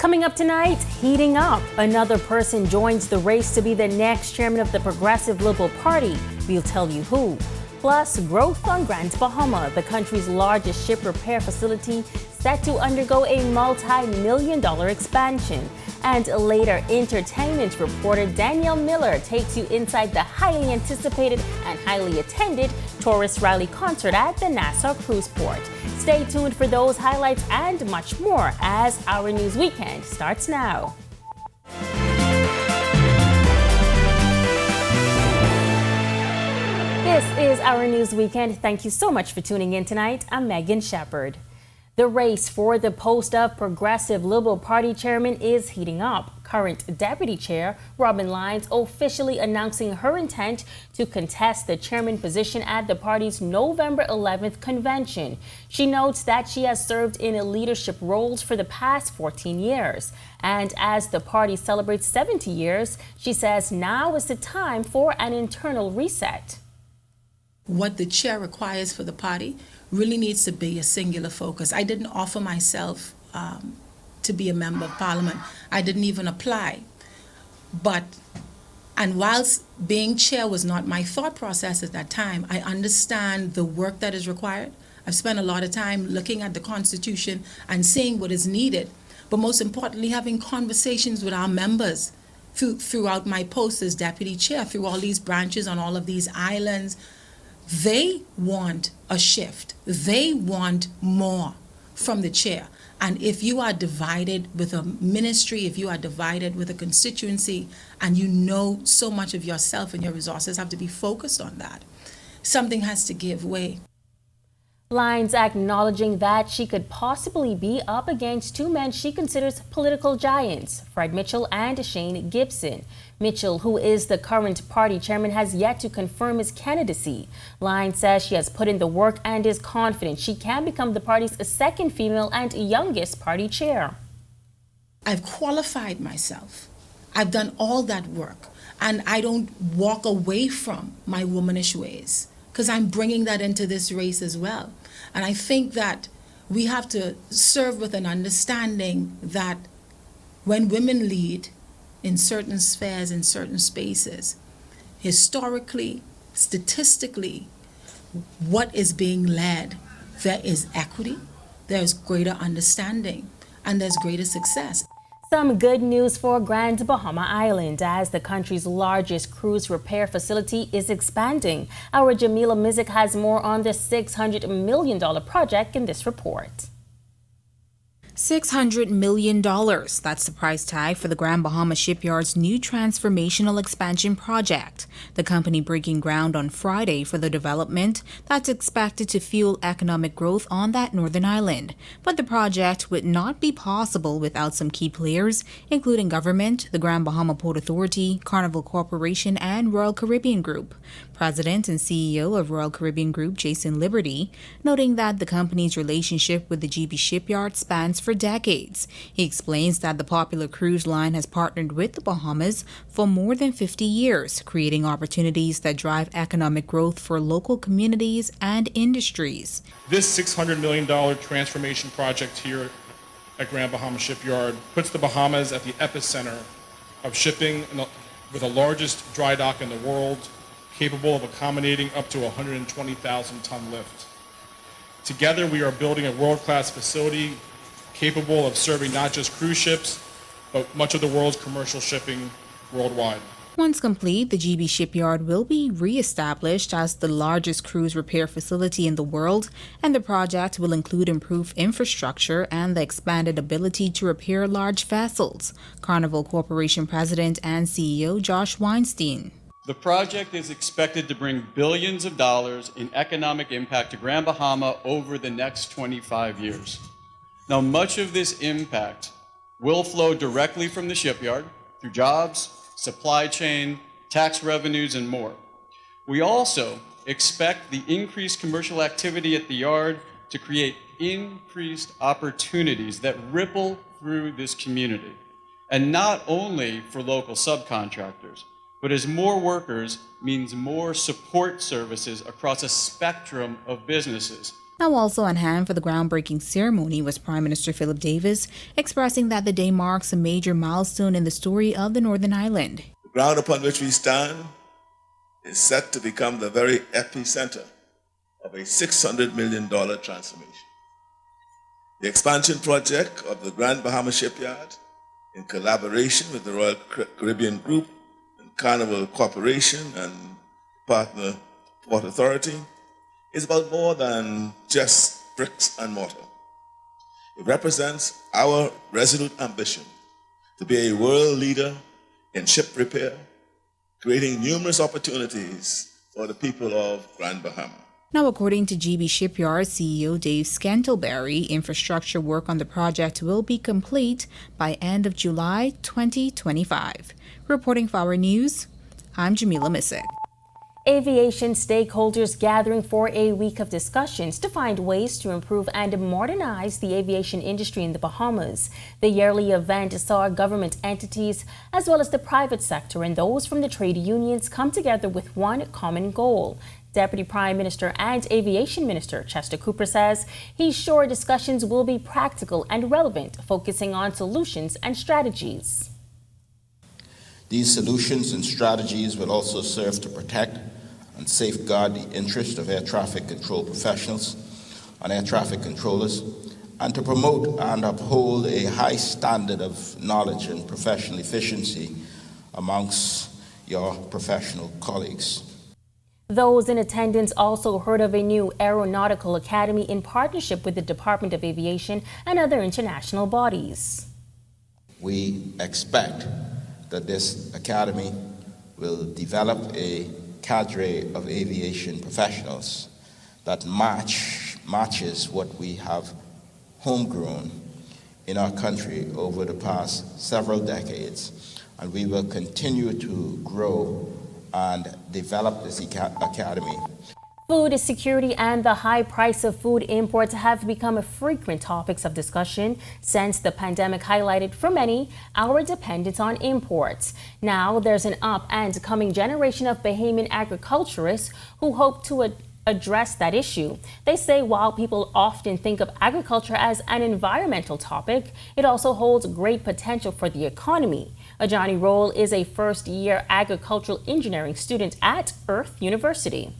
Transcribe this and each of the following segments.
Coming up tonight, heating up. Another person joins the race to be the next chairman of the Progressive Liberal Party. We'll tell you who. Plus, growth on Grand Bahama, the country's largest ship repair facility, set to undergo a multi-million-dollar expansion. And later, entertainment reporter Danielle Miller takes you inside the highly anticipated and highly attended tourist rally concert at the Nassau Cruise Port. Stay tuned for those highlights and much more as Our News Weekend starts now. This is Our News Weekend. Thank you so much for tuning in tonight. I'm Megan Shepard. The race for the post of Progressive Liberal Party chairman is heating up. Current Deputy Chair Robin Lyons officially announcing her intent to contest the chairman position at the party's November 11th convention. She notes that she has served in leadership roles for the past 14 years. And as the party celebrates 70 years, she says now is the time for an internal reset. What the chair requires for the party really needs to be a singular focus. I didn't offer myself to be a member of parliament. I didn't even apply. And whilst being chair was not my thought process at that time, I understand the work that is required. I've spent a lot of time looking at the Constitution and seeing what is needed, but most importantly, having conversations with our members throughout my post as deputy chair, through all these branches on all of these islands. They want a shift. They want more from the chair. And if you are divided with a ministry, if you are divided with a constituency, and you know so much of yourself and your resources have to be focused on that, something has to give way. Lyons acknowledging that she could possibly be up against two men she considers political giants, Fred Mitchell and Shane Gibson. Mitchell, who is the current party chairman, has yet to confirm his candidacy. Lyons says she has put in the work and is confident she can become the party's second female and youngest party chair. I've qualified myself. I've done all that work, and I don't walk away from my womanish ways, because I'm bringing that into this race as well. And I think that we have to serve with an understanding that when women lead in certain spheres, in certain spaces, historically, statistically, what is being led, there is equity, there's greater understanding, and there's greater success. Some good news for Grand Bahama Island as the country's largest cruise repair facility is expanding. Our Jamila Mizik has more on the $600 million project in this report. $600 million. That's the price tag for the Grand Bahama Shipyard's new transformational expansion project. The company breaking ground on Friday for the development that's expected to fuel economic growth on that northern island. But the project would not be possible without some key players, including government, the Grand Bahama Port Authority, Carnival Corporation, and Royal Caribbean Group. President and CEO of Royal Caribbean Group, Jason Liberty, noting that the company's relationship with the GB Shipyard spans for decades. He explains that the popular cruise line has partnered with the Bahamas for more than 50 years, creating opportunities that drive economic growth for local communities and industries. This $600 million transformation project here at Grand Bahama Shipyard puts the Bahamas at the epicenter of shipping with the largest dry dock in the world, capable of accommodating up to 120,000 ton lift. Together, we are building a world-class facility capable of serving not just cruise ships, but much of the world's commercial shipping worldwide. Once complete, the GB Shipyard will be re-established as the largest cruise repair facility in the world, and the project will include improved infrastructure and the expanded ability to repair large vessels. Carnival Corporation President and CEO Josh Weinstein. The project is expected to bring billions of dollars in economic impact to Grand Bahama over the next 25 years. Now, much of this impact will flow directly from the shipyard through jobs, supply chain, tax revenues, and more. We also expect the increased commercial activity at the yard to create increased opportunities that ripple through this community, and not only for local subcontractors, but as more workers means more support services across a spectrum of businesses, Now also on hand for the groundbreaking ceremony was Prime Minister Philip Davis, expressing that the day marks a major milestone in the story of the Northern Ireland. The ground upon which we stand is set to become the very epicenter of a $600 million transformation. The expansion project of the Grand Bahamas Shipyard, in collaboration with the Royal Caribbean Group and Carnival Corporation and partner Port Authority, is about more than just bricks and mortar. It represents our resolute ambition to be a world leader in ship repair, creating numerous opportunities for the people of Grand Bahama. Now, according to GB Shipyard CEO Dave Scantlebury, infrastructure work on the project will be complete by end of July 2025. Reporting for Our News, I'm Jamila Missick. Aviation stakeholders gathering for a week of discussions to find ways to improve and modernize the aviation industry in the Bahamas. The yearly event saw government entities as well as the private sector and those from the trade unions come together with one common goal. Deputy Prime Minister and Aviation Minister Chester Cooper says he's sure discussions will be practical and relevant, focusing on solutions and strategies. These solutions and strategies will also serve to protect and safeguard the interest of air traffic control professionals and air traffic controllers, and to promote and uphold a high standard of knowledge and professional efficiency amongst your professional colleagues. Those in attendance also heard of a new aeronautical academy in partnership with the Department of Aviation and other international bodies. We expect that this academy will develop a cadre of aviation professionals that matches what we have homegrown in our country over the past several decades, and we will continue to grow and develop this academy. Food security and the high price of food imports have become frequent topics of discussion since the pandemic highlighted for many our dependence on imports. Now there's an up and coming generation of Bahamian agriculturists who hope to address that issue. They say while people often think of agriculture as an environmental topic, it also holds great potential for the economy. Ajani Roll is a first-year agricultural engineering student at Earth University.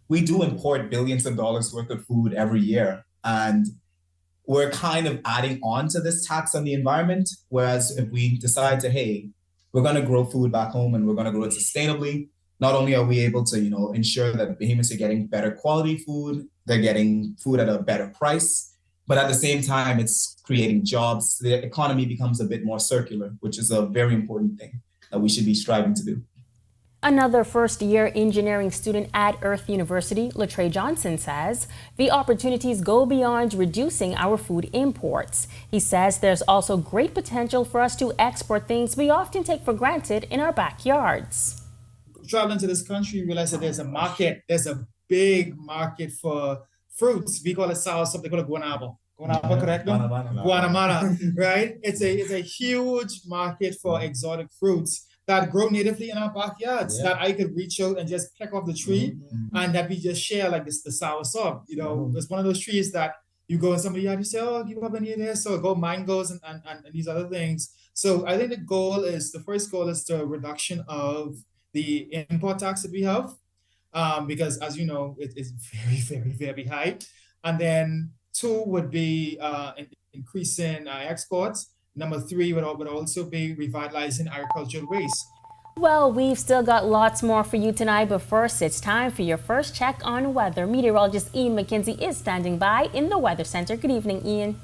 We do import billions of dollars worth of food every year, and we're kind of adding on to this tax on the environment. Whereas if we decide to, hey, we're going to grow food back home and we're going to grow it sustainably, not only are we able to, ensure that Bahamians are getting better quality food, they're getting food at a better price, but at the same time, it's creating jobs. The economy becomes a bit more circular, which is a very important thing that we should be striving to do. Another first-year engineering student at Earth University, Latrey Johnson, says the opportunities go beyond reducing our food imports. He says there's also great potential for us to export things we often take for granted in our backyards. Traveling to this country, you realize that there's a market. There's a big market for fruits. We call it sour soup. They call it guanaba. Guanaba, correct? Guanabana, right? It's a huge market for exotic fruits that grow natively in our backyards, that I could reach out and just pick off the tree and that we just share like this, the sour soup. It's one of those trees that you go in somebody's yard, you say, oh, give up any of this, so go mangoes and these other things. So I think the first goal is the reduction of the import tax that we have, because as you know, it is very, very, very high. And then 2 would be increasing exports. Number 3 would also be revitalizing agricultural waste. Well, we've still got lots more for you tonight, but first it's time for your first check on weather. Meteorologist Ian McKenzie is standing by in the Weather Center. Good evening, Ian.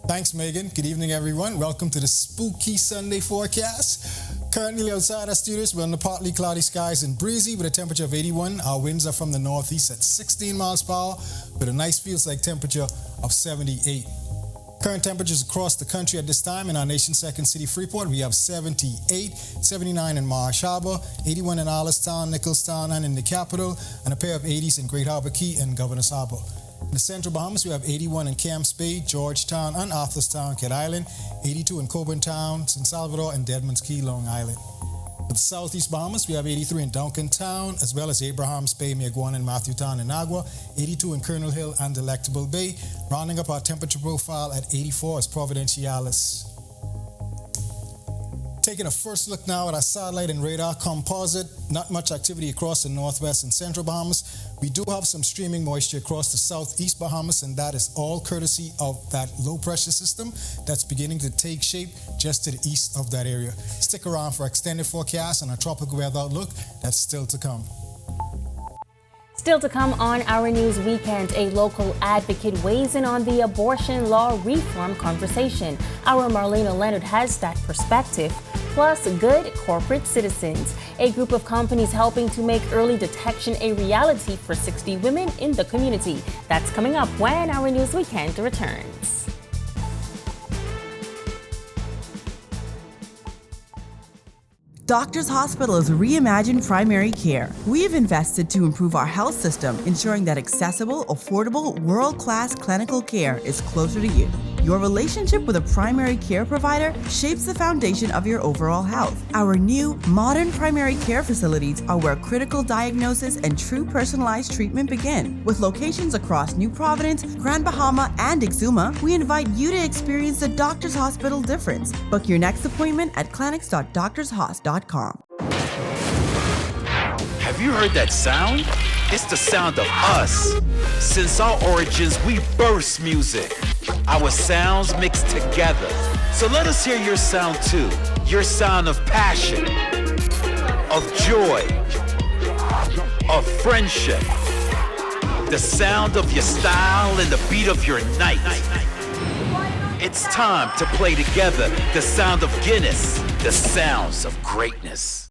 Thanks, Megan. Good evening, everyone. Welcome to the spooky Sunday forecast. Currently outside our studios, we're under partly cloudy skies and breezy with a temperature of 81. Our winds are from the northeast at 16 miles per hour with a nice feels-like temperature of 78. Current temperatures across the country at this time in our nation's second city, Freeport, we have 78, 79 in Marsh Harbor, 81 in Allenstown, Nicholstown, and in the capital, and a pair of 80s in Great Harbor Key and Governor's Harbor. In the central Bahamas, we have 81 in Camps Bay, Georgetown, and Arthurstown, Cat Island, 82 in Coburn Town, San Salvador, and Deadman's Key, Long Island. For the Southeast Bahamas, we have 83 in Duncan Town, as well as Abrahams Bay, Miaguan, and Matthewtown and Agua, 82 in Colonel Hill and Delectable Bay. Rounding up our temperature profile at 84 is Providenciales. Taking a first look now at our satellite and radar composite. Not much activity across the northwest and central Bahamas. We do have some streaming moisture across the southeast Bahamas, and that is all courtesy of that low pressure system that's beginning to take shape just to the east of that area. Stick around for extended forecast and a tropical weather outlook that's still to come. Still to come on Our News Weekend, a local advocate weighs in on the abortion law reform conversation. Our Marlena Leonard has that perspective. Plus, good corporate citizens, a group of companies helping to make early detection a reality for 60 women in the community. That's coming up when Our News Weekend returns. Doctors Hospitals reimagine primary care. We've invested to improve our health system, ensuring that accessible, affordable, world-class clinical care is closer to you. Your relationship with a primary care provider shapes the foundation of your overall health. Our new, modern primary care facilities are where critical diagnosis and true personalized treatment begin. With locations across New Providence, Grand Bahama, and Exuma, we invite you to experience the Doctors Hospital difference. Book your next appointment at clinics.doctorshos.com. Have you heard that sound? It's the sound of us. Since our origins, we burst music. Our sounds mixed together. So let us hear your sound too. Your sound of passion, of joy, of friendship. The sound of your style and the beat of your night. It's time to play together the sound of Guinness, the sounds of greatness.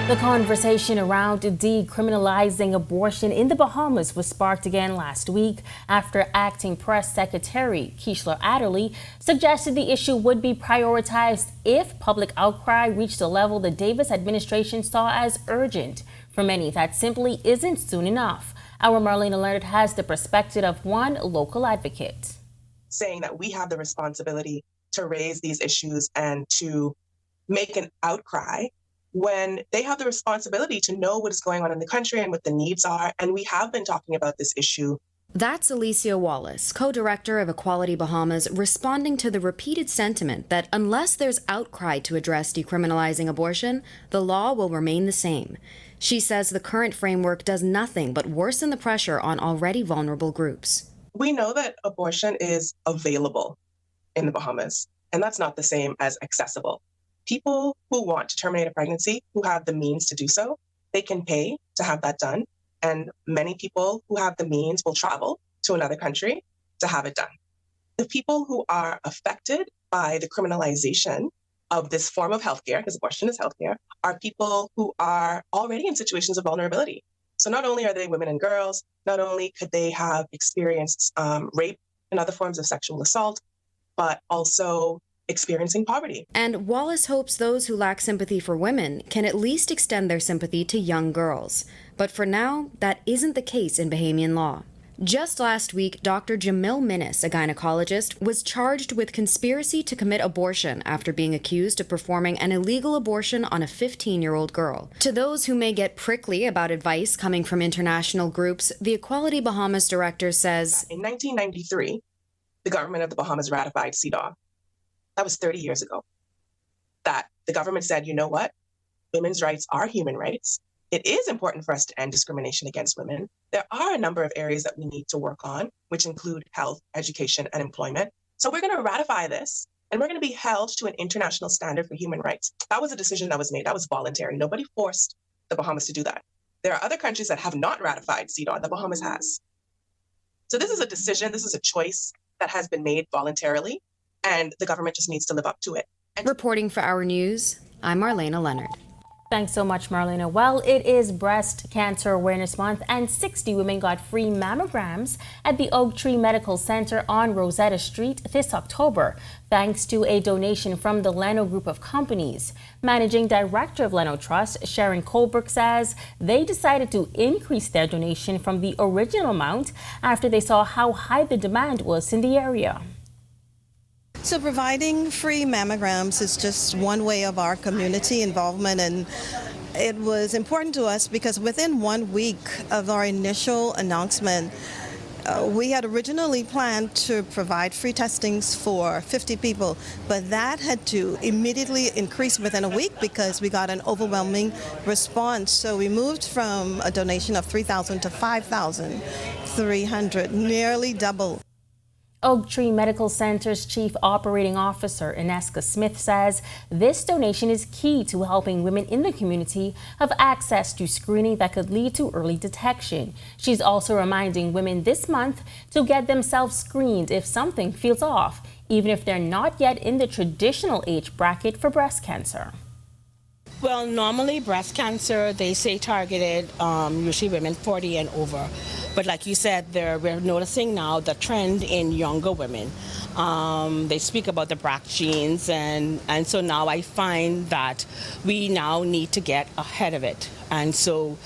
The conversation around decriminalizing abortion in the Bahamas was sparked again last week after Acting Press Secretary Keishla Adderley suggested the issue would be prioritized if public outcry reached a level the Davis administration saw as urgent. For many, that simply isn't soon enough. Our Marlena Leonard has the perspective of one local advocate. Saying that we have the responsibility to raise these issues and to make an outcry when they have the responsibility to know what is going on in the country and what the needs are. And we have been talking about this issue. That's Alicia Wallace, co-director of Equality Bahamas, responding to the repeated sentiment that unless there's outcry to address decriminalizing abortion, the law will remain the same. She says the current framework does nothing but worsen the pressure on already vulnerable groups. We know that abortion is available in the Bahamas, and that's not the same as accessible. People who want to terminate a pregnancy, who have the means to do so, they can pay to have that done. And many people who have the means will travel to another country to have it done. The people who are affected by the criminalization of this form of healthcare, because abortion is healthcare, are people who are already in situations of vulnerability. So not only are they women and girls, not only could they have experienced rape and other forms of sexual assault, but also experiencing poverty. And Wallace hopes those who lack sympathy for women can at least extend their sympathy to young girls. But for now, that isn't the case in Bahamian law. Just last week, Dr. Jamil Minnis, a gynecologist, was charged with conspiracy to commit abortion after being accused of performing an illegal abortion on a 15-year-old girl. To those who may get prickly about advice coming from international groups, the Equality Bahamas director says, in 1993, the government of the Bahamas ratified CEDAW. That was 30 years ago. That the government said, you know what? Women's rights are human rights. It is important for us to end discrimination against women. There are a number of areas that we need to work on, which include health, education, and employment. So we're going to ratify this, and we're going to be held to an international standard for human rights. That was a decision that was made. That was voluntary. Nobody forced the Bahamas to do that. There are other countries that have not ratified CEDAW. The Bahamas has. So this is a decision. This is a choice that has been made voluntarily, and the government just needs to live up to it. Reporting for Our News, I'm Marlena Leonard. Thanks so much, Marlena. Well, it is Breast Cancer Awareness Month, and 60 women got free mammograms at the Oak Tree Medical Center on Rosetta Street this October, thanks to a donation from the Leno Group of Companies. Managing Director of Leno Trust, Sharon Colbrook, says they decided to increase their donation from the original amount after they saw how high the demand was in the area. So providing free mammograms is just one way of our community involvement, and it was important to us because within 1 week of our initial announcement, we had originally planned to provide free testings for 50 people, but that had to immediately increase within a week because we got an overwhelming response. So we moved from a donation of 3,000 to 5,300, nearly double. Oak Tree Medical Center's Chief Operating Officer, Ineska Smith, says this donation is key to helping women in the community have access to screening that could lead to early detection. She's also reminding women this month to get themselves screened if something feels off, even if they're not yet in the traditional age bracket for breast cancer. Well, normally breast cancer, they say targeted usually women 40 and over. But like you said, we're noticing now the trend in younger women. They speak about the BRCA genes, and so now I find that we now need to get ahead of it. And so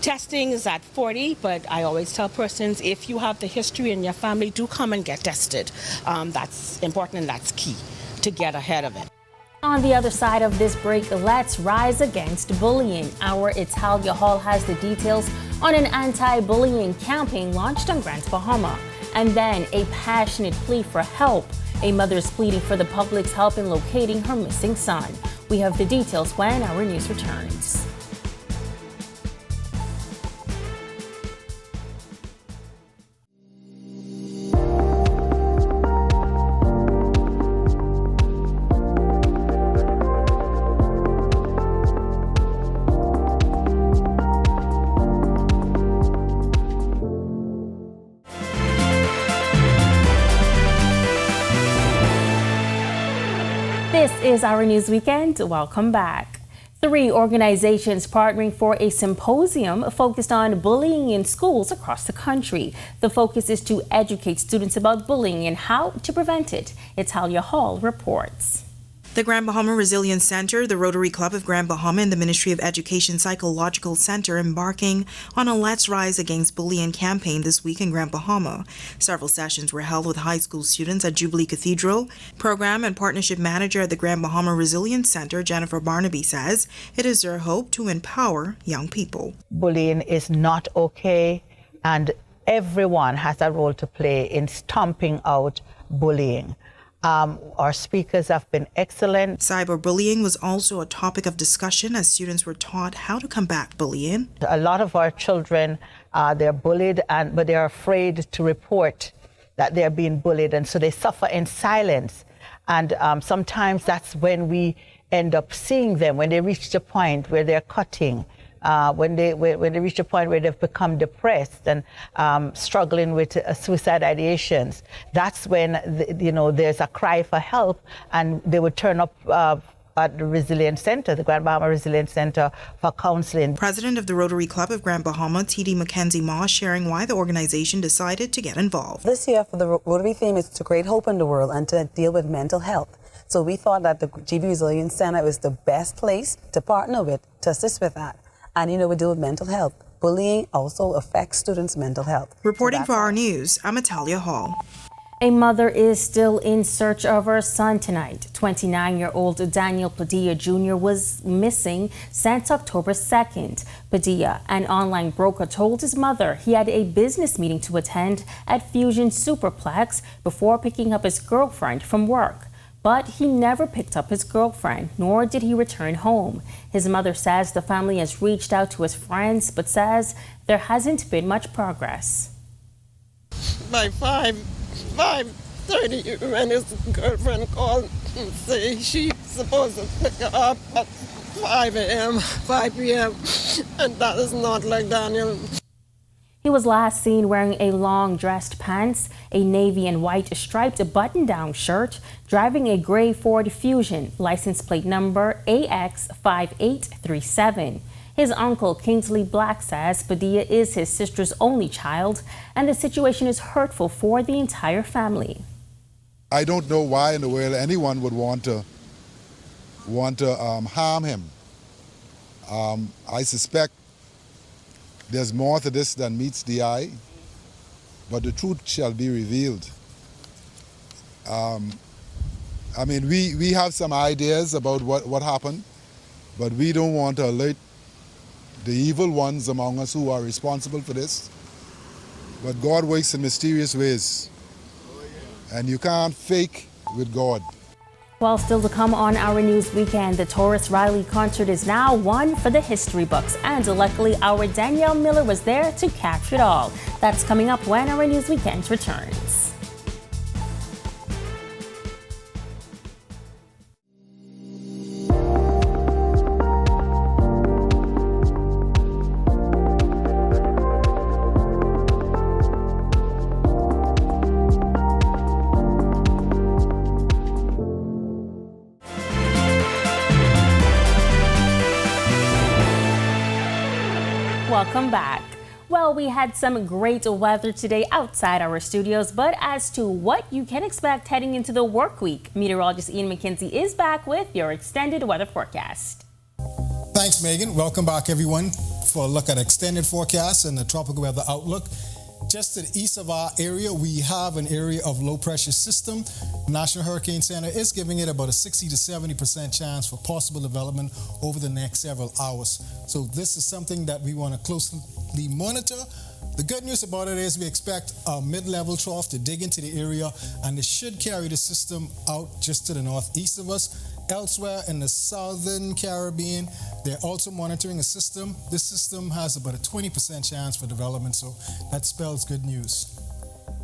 testing is at 40, but I always tell persons, if you have the history in your family, do come and get tested. That's important and that's key to get ahead of it. On the other side of this break, let's rise against bullying. Our Italia Hall has the details on an anti-bullying campaign launched on Grand Bahama. And then a passionate plea for help. A mother is pleading for the public's help in locating her missing son. We have the details when our news returns. This is Our News Weekend. Welcome back. 3 organizations partnering for a symposium focused on bullying in schools across the country. The focus is to educate students about bullying and how to prevent it. Italia Hall reports. The Grand Bahama Resilience Center, the Rotary Club of Grand Bahama, and the Ministry of Education Psychological Center embarking on a Let's Rise Against Bullying campaign this week in Grand Bahama. Several sessions were held with high school students at Jubilee Cathedral. Program and Partnership Manager at the Grand Bahama Resilience Center, Jennifer Barnaby, says it is their hope to empower young people. Bullying is not okay, and everyone has a role to play in stomping out bullying. Our speakers have been excellent. Cyberbullying was also a topic of discussion as students were taught how to combat bullying. A lot of our children, they're bullied, but they're afraid to report that they're being bullied, and so they suffer in silence. And sometimes that's when we end up seeing them, when they reach the point where they're cutting. When they reach a point where they've become depressed and struggling with suicide ideations, that's when there's a cry for help, and they would turn up at the Resilience Center, the Grand Bahama Resilience Center, for counseling. President of the Rotary Club of Grand Bahama, T.D. Mackenzie Moss, sharing why the organization decided to get involved. This year, for the Rotary theme is to create hope in the world and to deal with mental health. So we thought that the GB Resilience Center was the best place to partner with, to assist with that. And, we deal with mental health. Bullying also affects students' mental health. Reporting for Our News, I'm Italia Hall. A mother is still in search of her son tonight. 29-year-old Daniel Padilla Jr. was missing since October 2nd. Padilla, an online broker, told his mother he had a business meeting to attend at Fusion Superplex before picking up his girlfriend from work. But he never picked up his girlfriend, nor did he return home. His mother says the family has reached out to his friends, but says there hasn't been much progress. By 5:30, when his girlfriend called and say she's supposed to pick her up at 5 p.m., and that is not like Daniel. He was last seen wearing a long dressed pants, a navy and white striped button-down shirt, driving a gray Ford Fusion, license plate number AX5837. His uncle, Kingsley Black, says Padilla is his sister's only child, and the situation is hurtful for the entire family. I don't know why in the world anyone would want to harm him. I suspect there's more to this than meets the eye, but the truth shall be revealed. I mean, we have some ideas about what happened, but we don't want to alert the evil ones among us who are responsible for this. But God works in mysterious ways, and you can't fake with God. Well, still to come on Our News Weekend, the Taurus Riley concert is now one for the history books. And luckily, our Danielle Miller was there to capture it all. That's coming up when Our News Weekend returns. Welcome back. Well, we had some great weather today outside our studios, but as to what you can expect heading into the work week, meteorologist Ian McKenzie is back with your extended weather forecast. Thanks, Megan. Welcome back, everyone, for a look at extended forecast and the tropical weather outlook. Just to the east of our area, we have an area of low pressure system. National Hurricane Center is giving it about a 60 to 70% chance for possible development over the next several hours. So this is something that we want to closely monitor. The good news about it is we expect a mid-level trough to dig into the area, and it should carry the system out just to the northeast of us. Elsewhere in the southern Caribbean, they're also monitoring a system. This system has about a 20% chance for development, so that spells good news.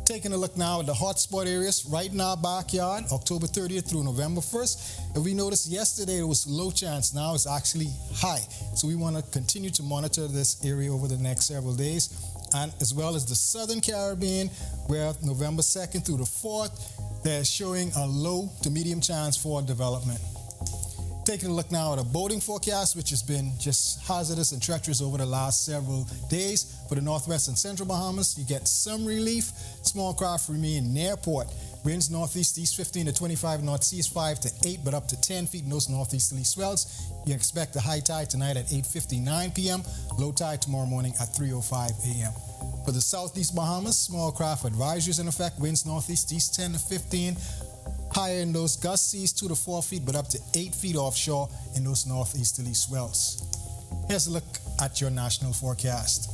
Taking a look now at the hotspot areas right in our backyard, October 30th through November 1st. If we noticed yesterday it was low chance, now it's actually high. So we want to continue to monitor this area over the next several days. And as well as the southern Caribbean, where November 2nd through the 4th, they're showing a low to medium chance for development. Taking a look now at a boating forecast, which has been just hazardous and treacherous over the last several days. For the northwest and central Bahamas, you get some relief. Small craft remain near port. Winds northeast, east 15 to 25, north seas 5 to 8, but up to 10 feet in those northeasterly swells. You expect a high tide tonight at 8:59 p.m., low tide tomorrow morning at 3:05 a.m. For the southeast Bahamas, small craft advisories in effect. Winds northeast, east 10 to 15. Higher in those gust seas 2 to 4 feet, but up to 8 feet offshore in those northeasterly swells. Here's a look at your national forecast.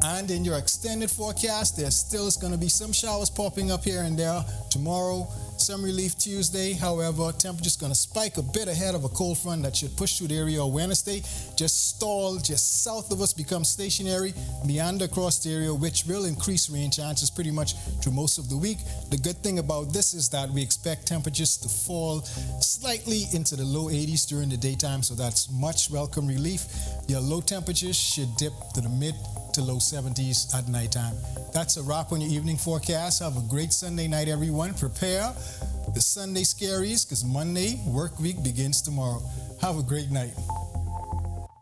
And in your extended forecast, there still is going to be some showers popping up here and there tomorrow. Some relief Tuesday. However, temperature's going to spike a bit ahead of a cold front that should push through the area on Wednesday. Just stall just south of us, become stationary, meander across the area, which will increase rain chances pretty much through most of the week. The good thing about this is that we expect temperatures to fall slightly into the low 80s during the daytime, so that's much welcome relief. Your low temperatures should dip to the mid to low 70s at nighttime. That's a wrap on your evening forecast. Have a great Sunday night, everyone. Prepare the Sunday scaries because Monday work week begins tomorrow. Have a great night.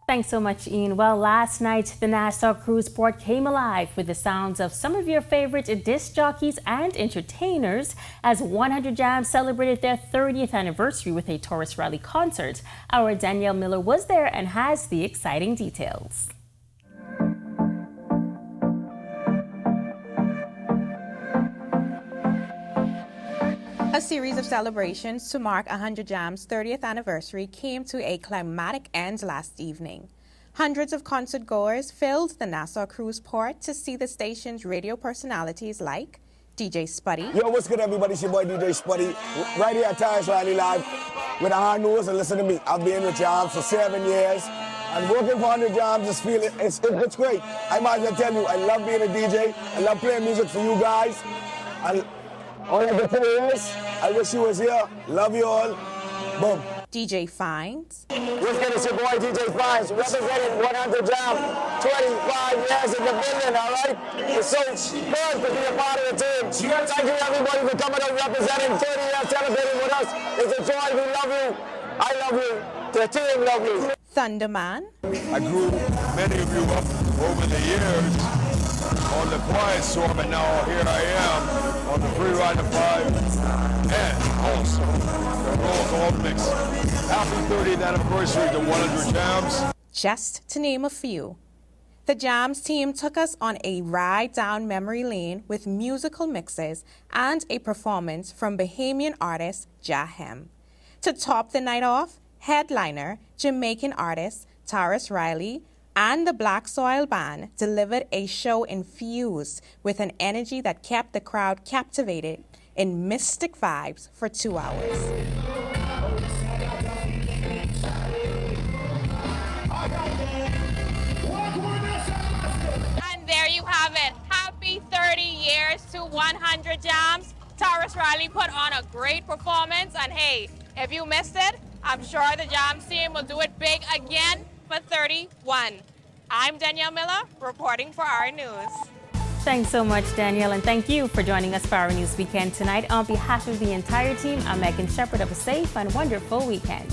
Thanks so much, Ian. Well, last night, the Nassau Cruise Port came alive with the sounds of some of your favorite disc jockeys and entertainers as 100 Jams celebrated their 30th anniversary with a Taurus Rally concert. Our Danielle Miller was there and has the exciting details. A series of celebrations to mark 100 Jam's 30th anniversary came to a climatic end last evening. Hundreds of concert goers filled the Nassau Cruise Port to see the station's radio personalities like DJ Spuddy. Yo, what's good, everybody? It's your boy DJ Spuddy, right here at Taurus Riley Live with Our News. And listen to me, I've been with Jams for 7 years. And working for 100 Jams, just feel it's great. I might as well tell you, I love being a DJ. I love playing music for you guys. All of the players, I wish you was here. Love you all. Boom. DJ Fines. What's good? It's your boy DJ Fines, representing 100 Jam, 25 years in the building, all right? It's so good to be a part of the team. Thank you, everybody, for coming out representing 30 years, celebrating with us. It's a joy. We love you. I love you. The team love you. Thunderman. I grew many of you up over the years on the quiet storm, and now here I am on the Free Ride to 5 and also the Roll Call Mix. Happy 30th anniversary to 100 Jams. Just to name a few. The Jams team took us on a ride down memory lane with musical mixes and a performance from Bahamian artist Jahem. To top the night off, headliner, Jamaican artist Taurus Riley and the Black Soil Band delivered a show infused with an energy that kept the crowd captivated in mystic vibes for 2 hours. And there you have it. Happy 30 years to 100 Jams. Taurus Riley put on a great performance, and hey, if you missed it, I'm sure the Jams team will do it big again for 31. I'm Danielle Miller, reporting for Our News. Thanks so much, Danielle, and thank you for joining us for Our News Weekend tonight. On behalf of the entire team, I'm Megan Shepherd. Have a safe and wonderful weekend.